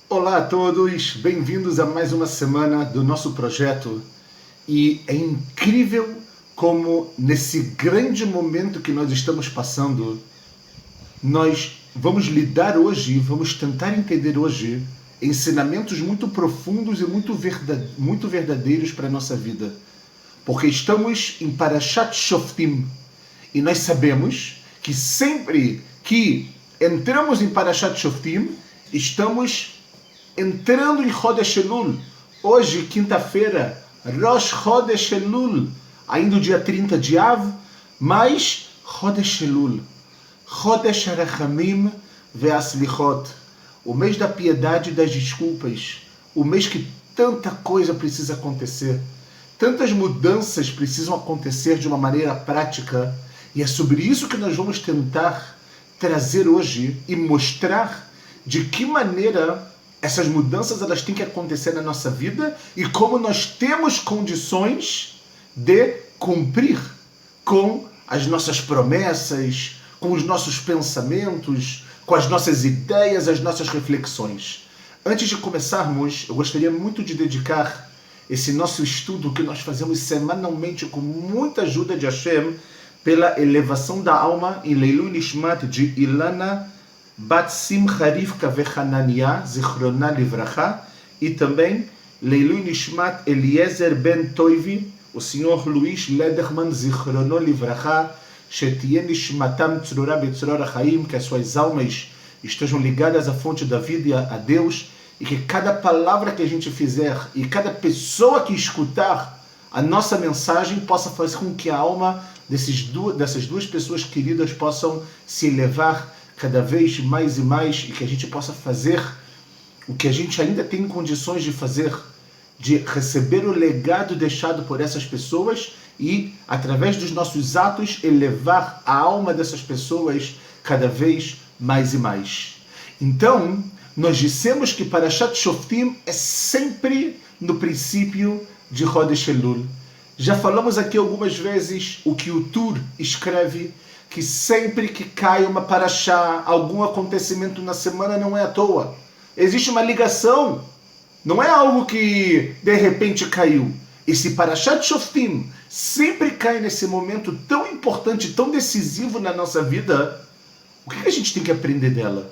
Olá a todos, bem-vindos a mais uma semana do nosso projeto. E é incrível como nesse grande momento que nós estamos passando, nós vamos lidar hoje, vamos tentar entender hoje ensinamentos muito profundos e muito verdadeiros para a nossa vida. Porque estamos em Parashat Shoftim e nós sabemos que sempre que entramos em Parashat Shoftim, estamos entrando em Chodesh Elul. Hoje, quinta-feira, Rosh Chodesh Elul, ainda o dia 30 de Av, mas Chodesh Elul, Chodesh Arachamim Ve'aslichot, o mês da piedade e das desculpas, o mês que tanta coisa precisa acontecer, tantas mudanças precisam acontecer de uma maneira prática, e é sobre isso que nós vamos tentar trazer hoje e mostrar de que maneira essas mudanças elas têm que acontecer na nossa vida e como nós temos condições de cumprir com as nossas promessas, com os nossos pensamentos, com as nossas ideias, as nossas reflexões. Antes de começarmos, eu gostaria muito de dedicar esse nosso estudo que nós fazemos semanalmente com muita ajuda de Hashem pela elevação da alma em Leilui Nishmat de Ilana Bat Simcha Rivka Vechanania, Zichrona Livracha, e também Leilui Nishmat Eliezer Ben Toivi, o senhor Luiz Lederman, Zichrono Livracha, Shetie Nishmatam Tzrura Betzrora Chaim, que as suas almas estejam ligadas à fonte da vida, a Deus, e que cada palavra que a gente fizer e cada pessoa que escutar a nossa mensagem possa fazer com que a alma dessas duas pessoas queridas possam se elevar cada vez mais e mais, e que a gente possa fazer o que a gente ainda tem condições de fazer, de receber o legado deixado por essas pessoas e, através dos nossos atos, elevar a alma dessas pessoas cada vez mais e mais. Então, nós dissemos que Parashat Shoftim é sempre no princípio de Chodesh Elul. Já falamos aqui algumas vezes o que o Tur escreve, que sempre que cai uma parashá, algum acontecimento na semana, não é à toa. Existe uma ligação. Não é algo que de repente caiu. Esse Parashat Shoftim sempre cai nesse momento tão importante, tão decisivo na nossa vida. O que a gente tem que aprender dela?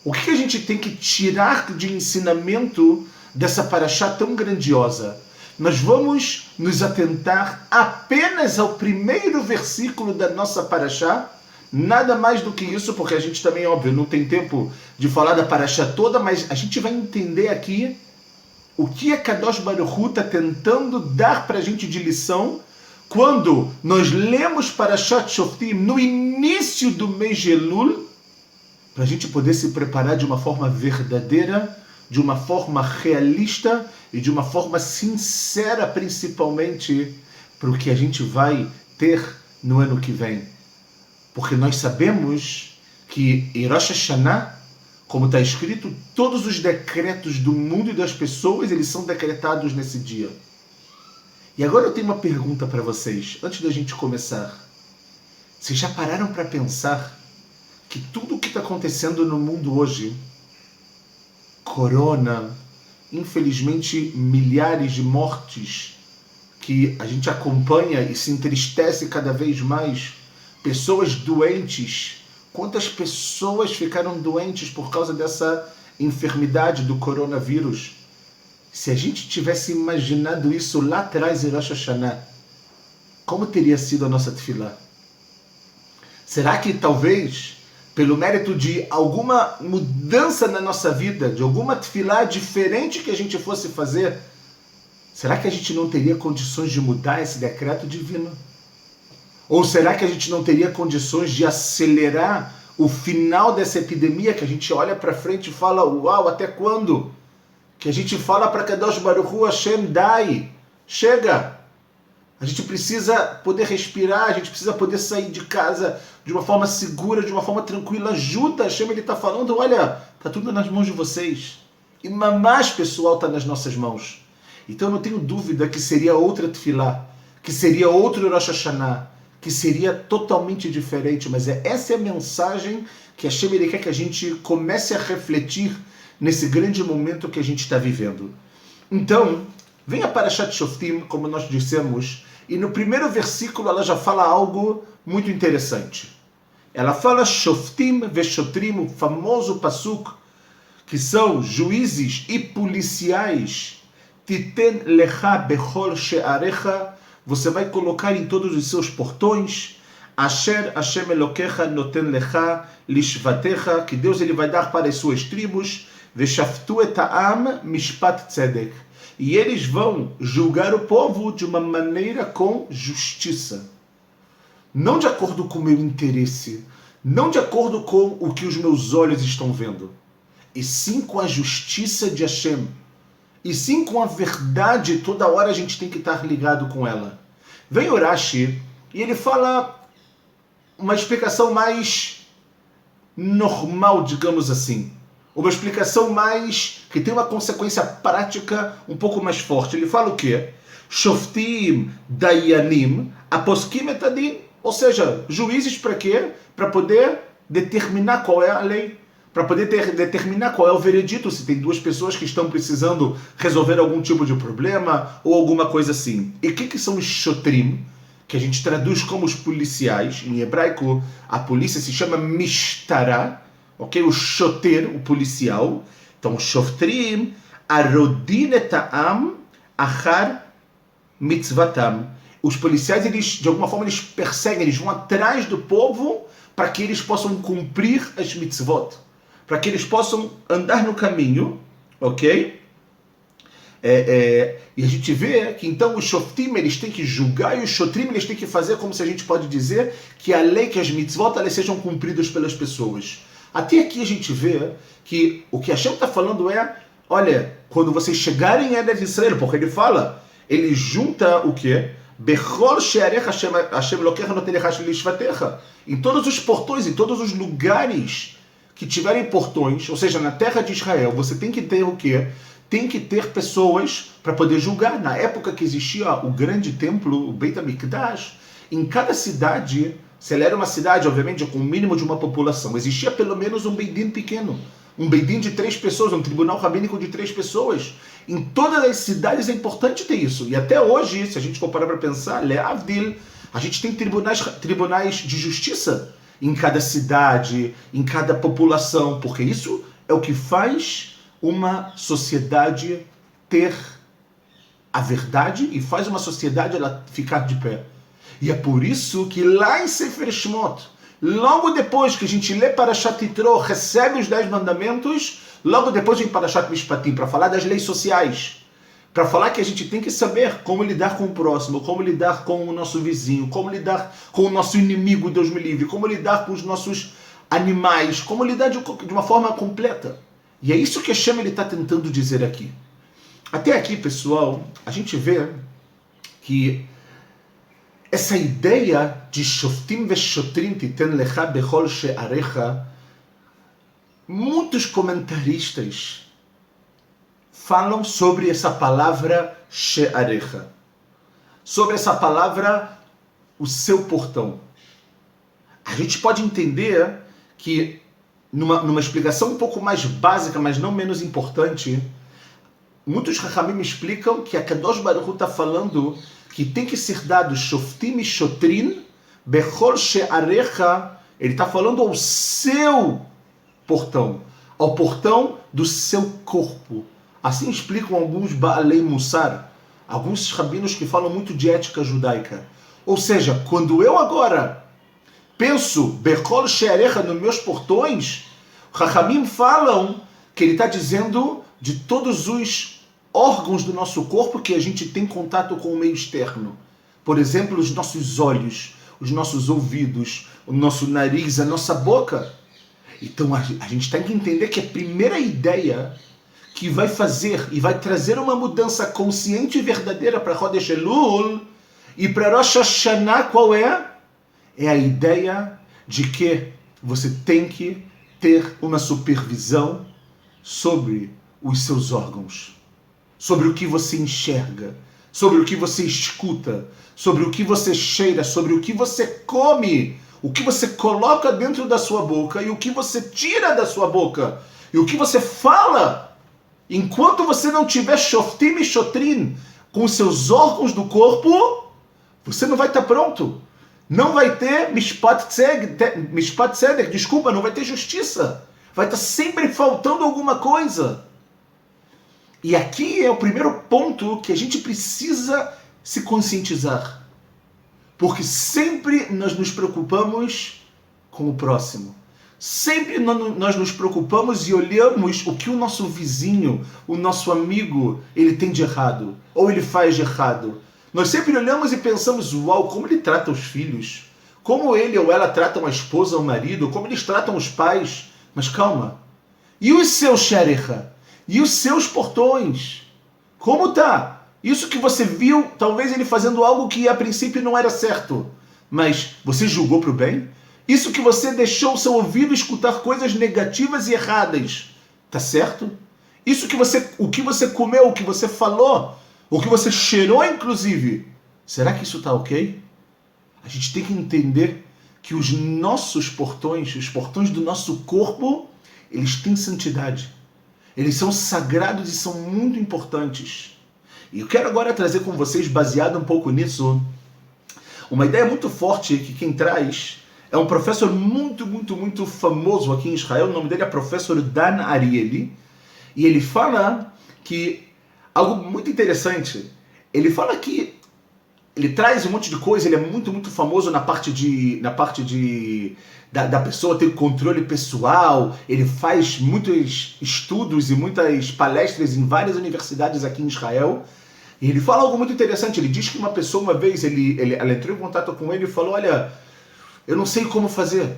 O que a gente tem que tirar de ensinamento dessa parashá tão grandiosa? Nós vamos nos atentar apenas ao primeiro versículo da nossa parashá, nada mais do que isso, porque a gente também, óbvio, não tem tempo de falar da parashá toda, mas a gente vai entender aqui o que a Kadosh Baruch Hu está tentando dar para a gente de lição quando nós lemos Parashat Shoftim no início do mês de Elul, para a gente poder se preparar de uma forma verdadeira, de uma forma realista e de uma forma sincera, principalmente, para o que a gente vai ter no ano que vem. Porque nós sabemos que em Rosh Hashanah, como está escrito, todos os decretos do mundo e das pessoas, eles são decretados nesse dia. E agora eu tenho uma pergunta para vocês, antes da gente começar. Vocês já pararam para pensar que tudo o que está acontecendo no mundo hoje, corona, infelizmente milhares de mortes que a gente acompanha e se entristece cada vez mais, pessoas doentes, quantas pessoas ficaram doentes por causa dessa enfermidade do coronavírus? Se a gente tivesse imaginado isso lá atrás em Rosh Hashanah, como teria sido a nossa tefilá? Será que talvez, pelo mérito de alguma mudança na nossa vida, de alguma tefilá diferente que a gente fosse fazer, será que a gente não teria condições de mudar esse decreto divino? Ou será que a gente não teria condições de acelerar o final dessa epidemia, que a gente olha para frente e fala, uau, até quando? Que a gente fala para Kadosh Baruch Hu, Hashem, dai, chega. A gente precisa poder respirar, a gente precisa poder sair de casa de uma forma segura, de uma forma tranquila. Ajuda, Hashem, ele está falando, olha, está tudo nas mãos de vocês. E mamás, pessoal, está nas nossas mãos. Então eu não tenho dúvida que seria outra tefilá, que seria outro Rosh Hashanah, que seria totalmente diferente. Mas essa é a mensagem que Hashem, ele quer que a gente comece a refletir nesse grande momento que a gente está vivendo. Então, vem a Parashat Shoftim, como nós dissemos, e no primeiro versículo ela já fala algo muito interessante. Ela fala Shoftim Veshotrim, o famoso pasuk, que são juízes e policiais. Titen lecha bechol she'arecha, você vai colocar em todos os seus portões. Asher Hashem Elokecha noten lecha lishvatecha, que Deus ele vai dar para as suas tribos. Veshaftu et ha'am mishpat tzedek, e eles vão julgar o povo de uma maneira com justiça. Não de acordo com o meu interesse, não de acordo com o que os meus olhos estão vendo, e sim com a justiça de Hashem, e sim com a verdade. Toda hora a gente tem que estar ligado com ela. Vem Urashi e ele fala uma explicação mais normal, digamos assim. Uma explicação mais que tem uma consequência prática um pouco mais forte. Ele fala o quê? Shoftim dayanim aposkim et adin. Ou seja, juízes para quê? Para poder determinar qual é a lei. Para poder determinar qual é o veredito, se tem duas pessoas que estão precisando resolver algum tipo de problema ou alguma coisa assim. E o que são os shotrim? Que a gente traduz como os policiais. Em hebraico, a polícia se chama mishtara. Ok? O shoter, o policial. Então, shofrim, arodin et ha'am achar mitzvatam. Os policiais, eles, de alguma forma, eles perseguem, eles vão atrás do povo para que eles possam cumprir as mitzvot. Para que eles possam andar no caminho, ok? E a gente vê que então os shoftim, eles têm que julgar, e os shotrim, eles têm que fazer, como se a gente pode dizer, que a lei, que as mitzvot, elas sejam cumpridas pelas pessoas. Até aqui a gente vê que o que Hashem está falando é, olha, quando vocês chegarem em Eretz Israel, porque ele fala, ele junta o quê? Bechol she'arecha Hashem Elokecha noten lecha lishvatecha. Em todos os portões, em todos os lugares que tiverem portões, ou seja, na terra de Israel, você tem que ter o quê? Tem que ter pessoas para poder julgar. Na época que existia o grande templo, o Beit HaMikdash, em cada cidade, se ela era uma cidade, obviamente, com o mínimo de uma população, existia pelo menos um Beit Din pequeno. Um Beit Din de 3 pessoas, um tribunal rabínico de 3 pessoas. Em todas as cidades é importante ter isso. E até hoje, se a gente for parar para pensar, Le'avdil, a gente tem tribunais de justiça em cada cidade, em cada população, porque isso é o que faz uma sociedade ter a verdade e faz uma sociedade ela ficar de pé. E é por isso que lá em Sefer Shemot, logo depois que a gente lê Parashat Yitro, recebe os 10 mandamentos, logo depois vem Parashat Mishpatim, para falar das leis sociais, para falar que a gente tem que saber como lidar com o próximo, como lidar com o nosso vizinho, como lidar com o nosso inimigo, Deus me livre, como lidar com os nossos animais, como lidar de uma forma completa. E é isso que Hashem está tentando dizer aqui. Até aqui, pessoal, a gente vê que essa ideia de Shoftim Veshotrim Titen Lecha Bechol She'arecha, muitos comentaristas falam sobre essa palavra She'arecha, sobre essa palavra, o seu portão. A gente pode entender que, numa explicação um pouco mais básica, mas não menos importante, muitos Chachamim explicam que a Kadosh Baruch Hu está falando que tem que ser dado Shoftim e Shotrim Bechol She'arecha. Ele está falando ao seu portão, ao portão do seu corpo. Assim explicam alguns Baalei Mussar, alguns rabinos que falam muito de ética judaica. Ou seja, quando eu agora penso Bechol She'arecha nos meus portões, Chachamim falam que ele está dizendo de todos os órgãos do nosso corpo que a gente tem contato com o meio externo. Por exemplo, os nossos olhos, os nossos ouvidos, o nosso nariz, a nossa boca. Então a gente tem que entender que a primeira ideia que vai fazer e vai trazer uma mudança consciente e verdadeira para Chodesh Elul e para Rosh Hashanah, qual é? É a ideia de que você tem que ter uma supervisão sobre os seus órgãos, sobre o que você enxerga, sobre o que você escuta, sobre o que você cheira, sobre o que você come, o que você coloca dentro da sua boca e o que você tira da sua boca, e o que você fala. Enquanto você não tiver shoftim e shotrin com os seus órgãos do corpo, você não vai estar pronto. Não vai ter mishpat tzedek, desculpa, não vai ter justiça. Vai estar sempre faltando alguma coisa. E aqui é o primeiro ponto que a gente precisa se conscientizar. Porque sempre nós nos preocupamos com o próximo. Sempre nós nos preocupamos e olhamos o que o nosso vizinho, o nosso amigo, ele tem de errado. Ou ele faz de errado. Nós sempre olhamos e pensamos, uau, como ele trata os filhos. Como ele ou ela tratam a esposa ou o marido. Como eles tratam os pais. Mas calma. E os seus xerecha? E os seus portões? Como tá? Isso que você viu, talvez ele fazendo algo que a princípio não era certo. Mas você julgou para o bem? Isso que você deixou o seu ouvido escutar coisas negativas e erradas, tá certo? Isso que o que você comeu, o que você falou, o que você cheirou inclusive, será que isso tá ok? A gente tem que entender que os nossos portões, os portões do nosso corpo, eles têm santidade. Eles são sagrados e são muito importantes. E eu quero agora trazer com vocês, baseado um pouco nisso, uma ideia muito forte que quem traz é um professor muito famoso aqui em Israel. O nome dele é professor Dan Ariely. E ele fala que algo muito interessante. Ele fala que ele traz um monte de coisa. Ele é muito famoso na parte da pessoa ter controle pessoal. Ele faz muitos estudos e muitas palestras em várias universidades aqui em Israel. E ele fala algo muito interessante. Ele diz que uma pessoa, uma vez, ela entrou em contato com ele e falou, olha, eu não sei como fazer.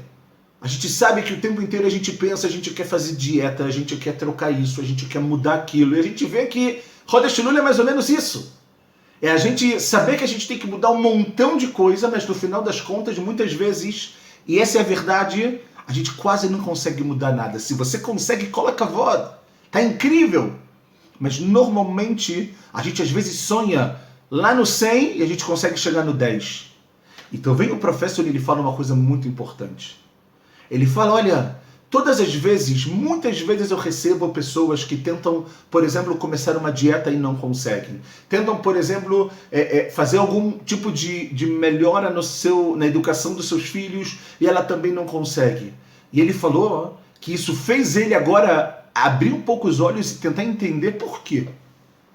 A gente sabe que o tempo inteiro a gente pensa, a gente quer fazer dieta, a gente quer trocar isso, a gente quer mudar aquilo. E a gente vê que Rodesh Elul é mais ou menos isso. É a gente saber que a gente tem que mudar um montão de coisa, mas no final das contas, muitas vezes, e essa é a verdade, a gente quase não consegue mudar nada. Se você consegue, coloca voz. Tá incrível. Mas normalmente, a gente às vezes sonha lá no 100 e a gente consegue chegar no 10. Então vem o professor e ele fala uma coisa muito importante. Ele fala, olha, todas as vezes, muitas vezes eu recebo pessoas que tentam, por exemplo, começar uma dieta e não conseguem. Tentam, por exemplo, fazer algum tipo de melhora na educação dos seus filhos e ela também não consegue. E ele falou que isso fez ele agora abrir um pouco os olhos e tentar entender por quê.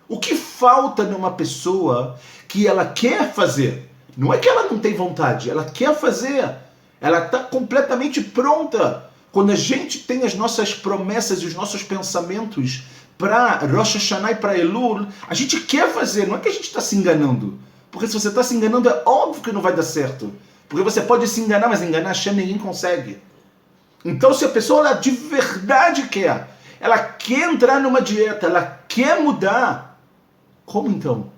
O que falta numa pessoa que ela quer fazer? Não é que ela não tem vontade, ela quer fazer. Ela está completamente pronta. Quando a gente tem as nossas promessas e os nossos pensamentos para Rosh Hashanah e para Elul, a gente quer fazer, não é que a gente está se enganando. Porque se você está se enganando, é óbvio que não vai dar certo. Porque você pode se enganar, mas enganar Hashem ninguém consegue. Então se a pessoa ela de verdade quer, ela quer entrar numa dieta, ela quer mudar, como então?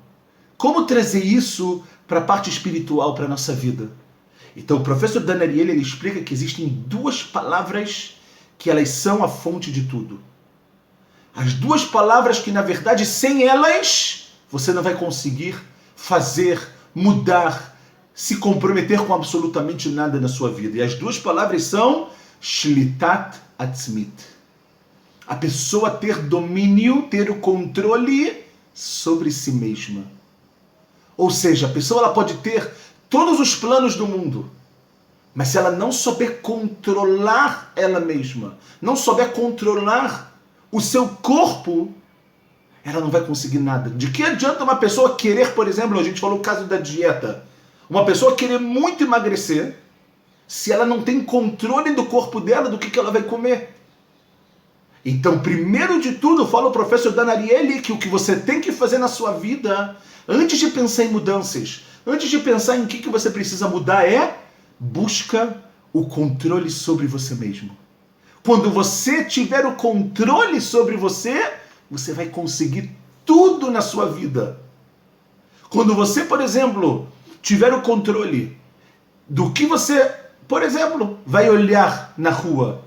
Como trazer isso para a parte espiritual, para a nossa vida? Então o professor Dan Ariely, ele explica que existem duas palavras que elas são a fonte de tudo. As duas palavras que, na verdade, sem elas, você não vai conseguir fazer, mudar, se comprometer com absolutamente nada na sua vida. E as duas palavras são Shlitat Atzmit. A pessoa ter domínio, ter o controle sobre si mesma. Ou seja, a pessoa ela pode ter todos os planos do mundo, mas se ela não souber controlar ela mesma, não souber controlar o seu corpo, ela não vai conseguir nada. De que adianta uma pessoa querer, por exemplo, a gente falou o caso da dieta, uma pessoa querer muito emagrecer, se ela não tem controle do corpo dela, do que ela vai comer? Então, primeiro de tudo, fala o professor Dan Ariely que o que você tem que fazer na sua vida, antes de pensar em mudanças, antes de pensar em que você precisa mudar, busca o controle sobre você mesmo. Quando você tiver o controle sobre você, você vai conseguir tudo na sua vida. Quando você, por exemplo, tiver o controle do que você Por exemplo, vai olhar na rua,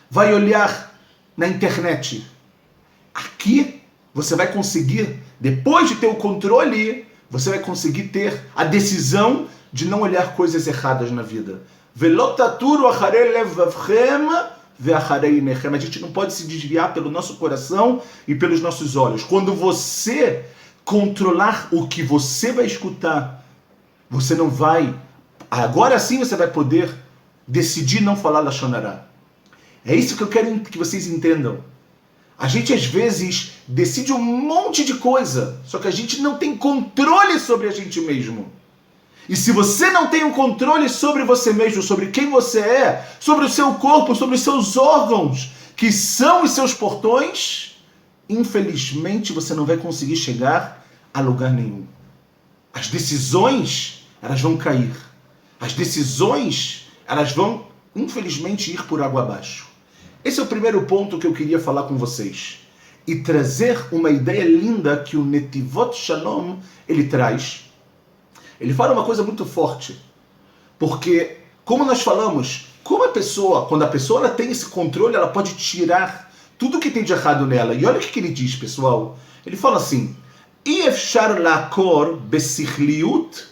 vai olhar na internet. Aqui você vai conseguir, depois de ter o controle, você vai conseguir ter a decisão de não olhar coisas erradas na vida. A gente não pode se desviar pelo nosso coração e pelos nossos olhos. Quando você controlar o que você vai escutar, você não vai... Agora sim você vai poder decidir não falar Lashon Hara. É isso que eu quero que vocês entendam. A gente às vezes decide um monte de coisa, só que a gente não tem controle sobre a gente mesmo. E se você não tem um controle sobre você mesmo, sobre quem você é, sobre o seu corpo, sobre os seus órgãos, que são os seus portões, infelizmente você não vai conseguir chegar a lugar nenhum. As decisões, elas vão cair. As decisões, elas vão, infelizmente, ir por água abaixo. Esse é o primeiro ponto que eu queria falar com vocês. E trazer uma ideia linda que o Netivot Shalom, ele traz. Ele fala uma coisa muito forte. Porque, como nós falamos, quando a pessoa ela tem esse controle, ela pode tirar tudo que tem de errado nela. E olha o que ele diz, pessoal. Ele fala assim, Efshar lakor besichliut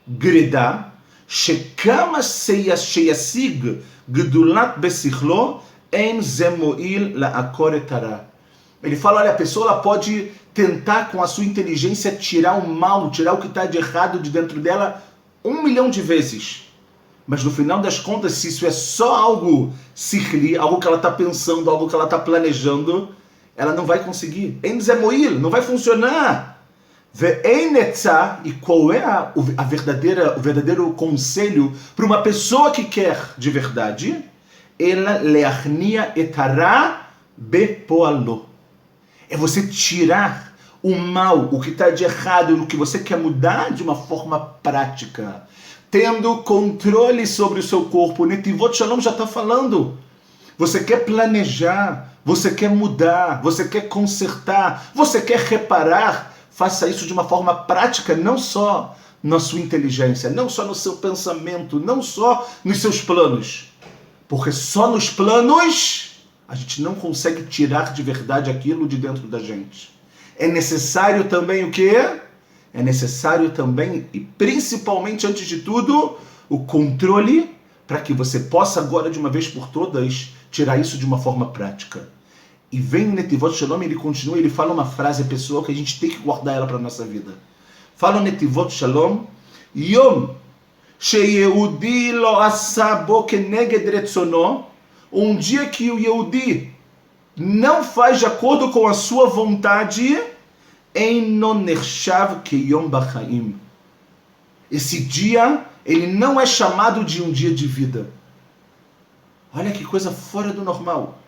greda shekama sheyasig gdulat besichlo em zemoil laakor etara. Ele fala, olha, a pessoa ela pode tentar com a sua inteligência tirar o mal, tirar o que está de errado de dentro dela 1 milhão de vezes. Mas no final das contas, se isso é só algo sikhli, algo que ela está pensando, algo que ela está planejando, ela não vai conseguir. Em zemoil, não vai funcionar. E qual é o verdadeiro conselho para uma pessoa que quer de verdade? Ela leachnia etara bepoalo. É você tirar o mal, o que está de errado, o que você quer mudar de uma forma prática. Tendo controle sobre o seu corpo. O Netivot Shalom já está falando. Você quer planejar, você quer mudar, você quer consertar, você quer reparar. Faça isso de uma forma prática, não só na sua inteligência, não só no seu pensamento, não só nos seus planos. Porque só nos planos a gente não consegue tirar de verdade aquilo de dentro da gente. É necessário também o quê? É necessário também, e principalmente antes de tudo, o controle para que você possa agora de uma vez por todas tirar isso de uma forma prática. E vem o Netivot Shalom, ele continua, ele fala uma frase pessoal que a gente tem que guardar ela para a nossa vida. Fala o Netivot Shalom, Yom sheyehudi lo asa bo keneged retzono, um dia que o Yehudi não faz de acordo com a sua vontade, eino nershav keyom bachaim. Esse dia, ele não é chamado de um dia de vida. Olha que coisa fora do normal.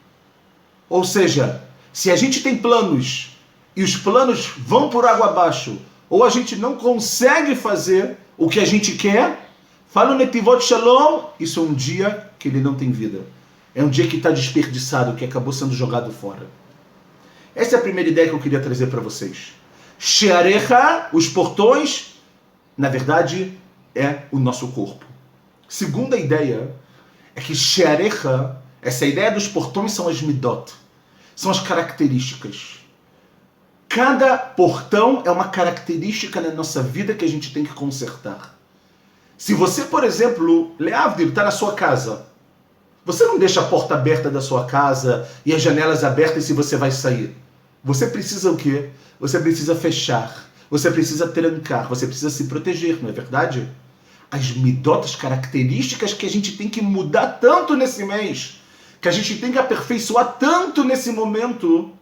Ou seja, se a gente tem planos e os planos vão por água abaixo, ou a gente não consegue fazer o que a gente quer, fala o Netivot Shalom, isso é um dia que ele não tem vida. É um dia que está desperdiçado, que acabou sendo jogado fora. Essa é a primeira ideia que eu queria trazer para vocês. Shearecha, os portões, na verdade, é o nosso corpo. Segunda ideia é que Shearecha, essa ideia dos portões são as midot, são as características. Cada portão é uma característica na nossa vida que a gente tem que consertar. Se você, por exemplo, Leavdil, está na sua casa, você não deixa a porta aberta da sua casa e as janelas abertas se você vai sair. Você precisa o quê? Você precisa fechar, você precisa trancar, você precisa se proteger, não é verdade? As midot, as características que a gente tem que mudar tanto nesse mês, que a gente tem que aperfeiçoar tanto nesse momento,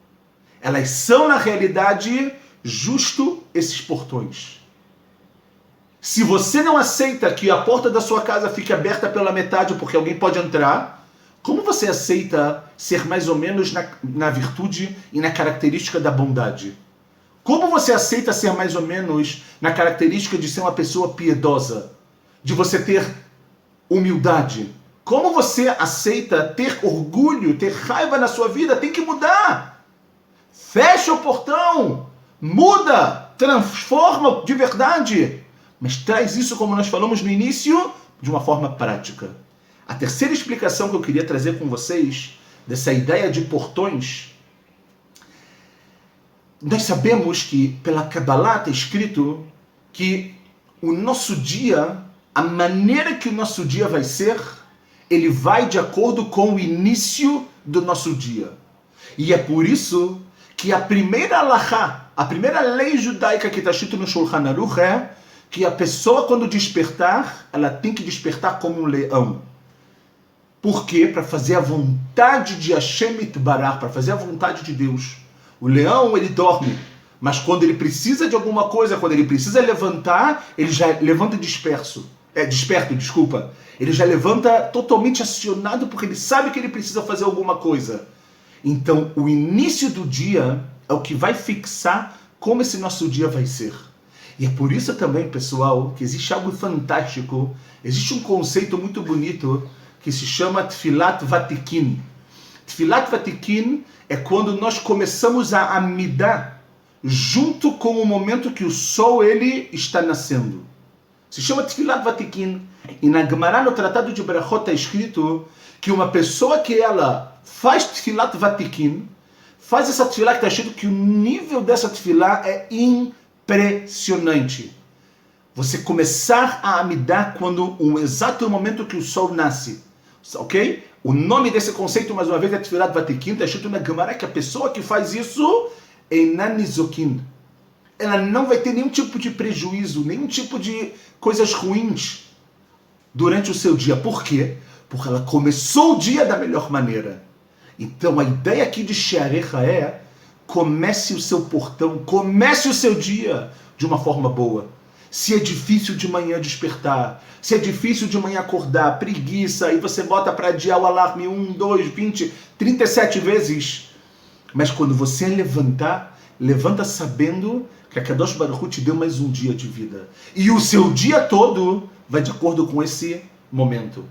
elas são, na realidade, justo esses portões. Se você não aceita que a porta da sua casa fique aberta pela metade porque alguém pode entrar, como você aceita ser mais ou menos na virtude e na característica da bondade? Como você aceita ser mais ou menos na característica de ser uma pessoa piedosa? De você ter humildade? Como você aceita ter orgulho, ter raiva na sua vida? Tem que mudar. Fecha o portão. Muda. Transforma de verdade. Mas traz isso, como nós falamos no início, de uma forma prática. A terceira explicação que eu queria trazer com vocês, dessa ideia de portões, nós sabemos que pela Kabbalah está escrito que o nosso dia, a maneira que o nosso dia vai ser, ele vai de acordo com o início do nosso dia. E é por isso que a primeira halachá, a primeira lei judaica que está escrito no Shulchan Aruch é que a pessoa, quando despertar, ela tem que despertar como um leão. Por quê? Para fazer a vontade de Hashem Itbarach, para fazer a vontade de Deus. O leão, ele dorme, mas quando ele precisa de alguma coisa, quando ele precisa levantar, ele já levanta desperto. Ele já levanta totalmente acionado porque ele sabe que ele precisa fazer alguma coisa. Então, o início do dia é o que vai fixar como esse nosso dia vai ser. E é por isso também, pessoal, que existe algo fantástico, existe um conceito muito bonito que se chama Tfilat Vatikin. Tfilat Vatikin é quando nós começamos a amidar junto com o momento que o sol ele está nascendo. Se chama Tfilat Vatikin. E na Gemara, no Tratado de Berachot, está escrito que uma pessoa que ela faz Tfilat Vatikin, faz essa Tfilat que está escrito que o nível dessa Tfilat é impressionante. Você começar a amidar quando o exato momento que o sol nasce. Ok? O nome desse conceito, mais uma vez, é Tfilat Vatikin. Está escrito na Gemara que a pessoa que faz isso é Nanizokin. Ela não vai ter nenhum tipo de prejuízo, nenhum tipo de coisas ruins durante o seu dia. Por quê? Porque ela começou o dia da melhor maneira. Então a ideia aqui de Shearecha é: comece o seu portão, comece o seu dia de uma forma boa. Se é difícil de manhã despertar, se é difícil de manhã acordar, preguiça, e você bota para adiar o alarme 1, 2, 20, 37 vezes. Mas quando você levantar, levanta sabendo que a Kadosh Baruch Hu te deu mais um dia de vida. E o seu dia todo vai de acordo com esse momento.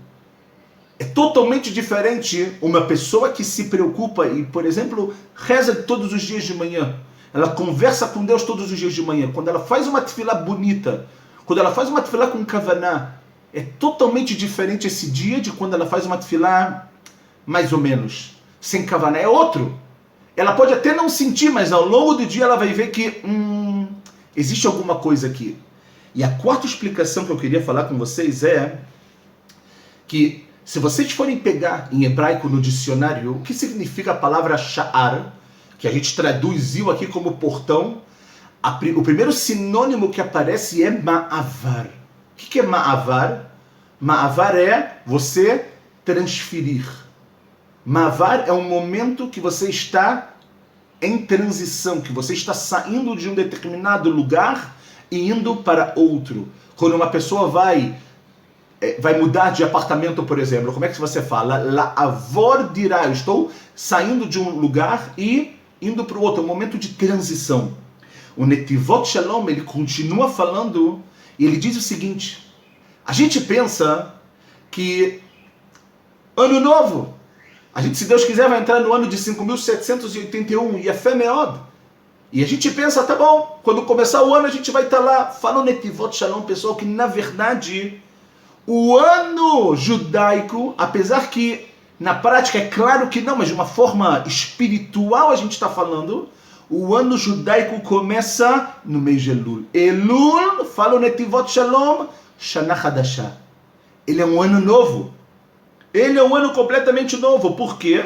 É totalmente diferente uma pessoa que se preocupa e, por exemplo, reza todos os dias de manhã. Ela conversa com Deus todos os dias de manhã. Quando ela faz uma tefilá bonita, quando ela faz uma tefilá com kavaná, é totalmente diferente esse dia de quando ela faz uma tefilá mais ou menos, sem kavaná. É outro. Ela pode até não sentir, mas ao longo do dia ela vai ver que existe alguma coisa aqui. E a quarta explicação que eu queria falar com vocês é que se vocês forem pegar em hebraico no dicionário o que significa a palavra sha'ar, que a gente traduziu aqui como portão, o primeiro sinônimo que aparece é ma'avar. O que é ma'avar? Ma'avar é você transferir. Ma'avar é um momento que você está em transição, que você está saindo de um determinado lugar e indo para outro. Quando uma pessoa vai mudar de apartamento, por exemplo, como é que você fala? La'avor dirá, eu estou saindo de um lugar e indo para o outro, um momento de transição. O Netivot Shalom, ele continua falando, e ele diz o seguinte: a gente pensa que ano novo, a gente, se Deus quiser, vai entrar no ano de 5.781, e é fé meod. E a gente pensa, tá bom, quando começar o ano a gente vai estar lá. Fala o Netivot Shalom, pessoal, que na verdade o ano judaico, apesar que na prática é claro que não, mas de uma forma espiritual a gente está falando, o ano judaico começa no mês de Elul. Elul, fala o Netivot Shalom, Shana Hadashah. Ele é um ano novo. Ele é um ano completamente novo. Por quê?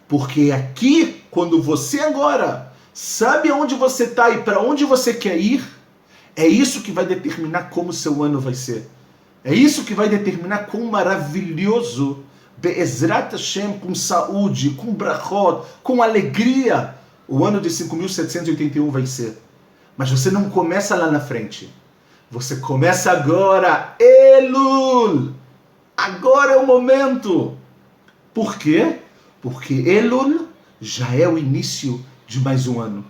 Porque aqui, quando você agora sabe aonde você está e para onde você quer ir, é isso que vai determinar como o seu ano vai ser. É isso que vai determinar quão maravilhoso, Be'ezrat Hashem, com saúde, com brachot, com alegria, o ano de 5.781 vai ser. Mas você não começa lá na frente. Você começa agora, Elul. Agora é o momento. Por quê? Porque Elul já é o início de mais um ano.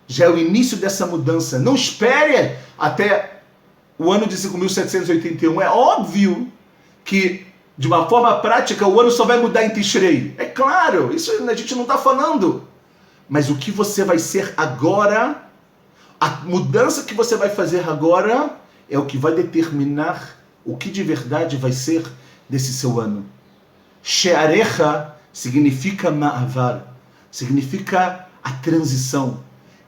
Já é o início dessa mudança. Não espere até o ano de 5.781. É óbvio que, de uma forma prática, o ano só vai mudar em Tishrei. É claro, isso a gente não está falando. Mas o que você vai ser agora, a mudança que você vai fazer agora, é o que vai determinar o que de verdade vai ser desse seu ano. She'arecha significa ma'avar, significa a transição.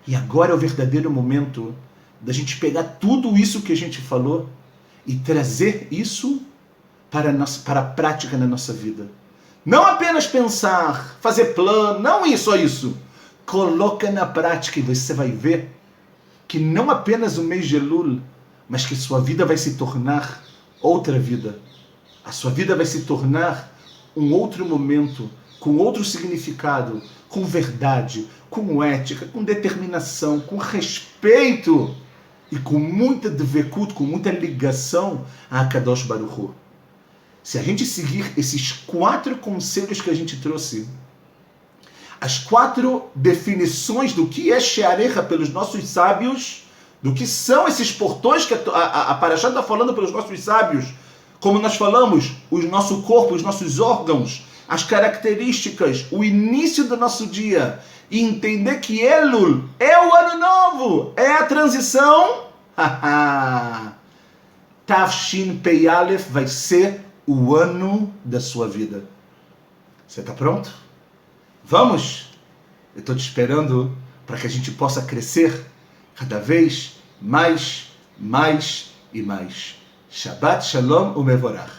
E agora é o verdadeiro momento da gente pegar tudo isso que a gente falou e trazer isso para a prática na nossa vida. Não apenas pensar, fazer plano, não só isso. Coloca na prática e você vai ver que não apenas o mês de Elul, mas que sua vida vai se tornar outra vida. A sua vida vai se tornar um outro momento, com outro significado, com verdade, com ética, com determinação, com respeito e com muita dvekut, com muita ligação a Kadosh Baruch Hu. Se a gente seguir esses 4 conselhos que a gente trouxe, as 4 definições do que é She'arecha pelos nossos sábios, do que são esses portões que a Parashá está falando pelos nossos sábios, como nós falamos, o nosso corpo, os nossos órgãos, as características, o início do nosso dia, e entender que Elul é o ano novo, é a transição, Tafshin Pei Aleph vai ser o ano da sua vida. Você está pronto? Vamos? Eu estou te esperando para que a gente possa crescer cada vez mais e mais. Shabbat Shalom Umevorach.